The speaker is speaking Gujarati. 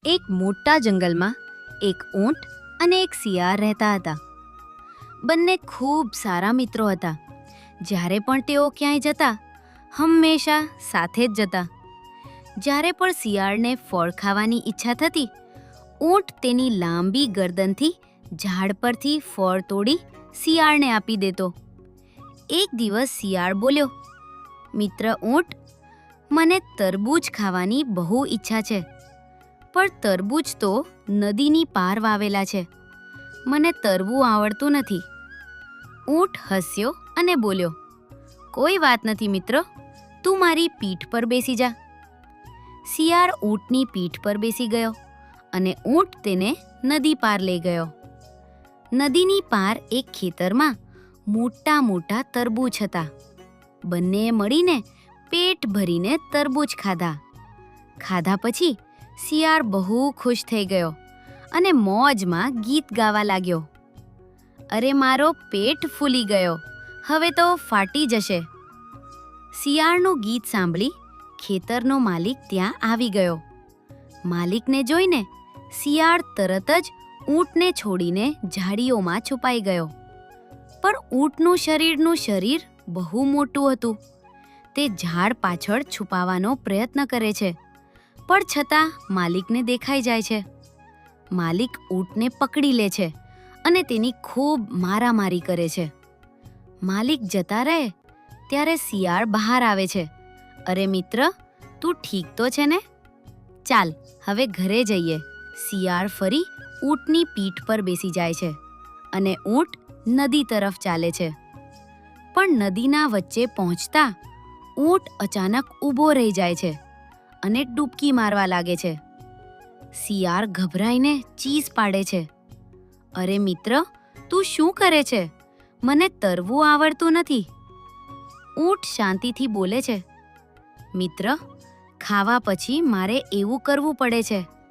એક મોટા જંગલમાં એક ઊંટ અને એક શિયાળ રહેતા હતા. બંને ખૂબ સારા મિત્રો હતા. જ્યારે પણ તેઓ ક્યાંય જતા હંમેશા સાથે જ જતા. જ્યારે પણ શિયાળને ફળ ખાવાની ઈચ્છા થતી, ઊંટ તેની લાંબી ગરદનથી ઝાડ પરથી ફળ તોડી શિયાળને આપી દેતો. એક દિવસ શિયાળ બોલ્યો, મિત્ર ઊંટ, મને તરબૂચ ખાવાની બહુ ઈચ્છા છે, પણ તરબૂચ તો નદીની પાર વાવેલા છે. મને તરવું આવડતું નથી. ઊંટ હસ્યો અને બોલ્યો, કોઈ વાત નથી મિત્ર, તું મારી પીઠ પર બેસી જા. શિયાળ ઊંટની પીઠ પર બેસી ગયો અને ઊંટ તેને નદી પાર લઈ ગયો. નદીની પાર એક ખેતરમાં મોટા મોટા તરબૂચ હતા. બંનેએ મળીને પેટ ભરીને તરબૂચ ખાધા. ખાધા પછી શિયાળ બહુ ખુશ થઈ ગયો અને મોજમાં ગીત ગાવા લાગ્યો. અરે મારો પેટ ફૂલી ગયો, હવે તો ફાટી જશે. શિયાળનું ગીત સાંભળી ખેતરનો માલિક ત્યાં આવી ગયો. માલિકને જોઈને શિયાળ તરત જ ઊંટને છોડીને ઝાડીઓમાં છુપાઈ ગયો. પણ ઊંટનું શરીર બહુ મોટું હતું. તે ઝાડ પાછળ છુપાવાનો પ્રયત્ન કરે છે, પણ છતાં માલિકને દેખાઈ જાય છે. માલિક ઊંટને પકડી લે છે અને તેની ખૂબ મારામારી કરે છે. માલિક જતા રહે ત્યારે શિયાળ બહાર આવે છે. અરે મિત્ર, તું ઠીક તો છે ને? ચાલ હવે ઘરે જઈએ. શિયાળ ફરી ઊંટની પીઠ પર બેસી જાય છે અને ઊંટ નદી તરફ ચાલે છે. પણ નદીના વચ્ચે પહોંચતા ઊંટ અચાનક ઊભો રહી જાય છે અને ડૂબકી મારવા લાગે છે. શિયાળ ગભરાઈને ચીસ પાડે છે, અરે મિત્ર, તું શું કરે છે? મને તરવું આવડતું નથી. ઊંટ શાંતિથી બોલે છે, મિત્ર, ખાવા પછી મારે એવું કરવું પડે છે.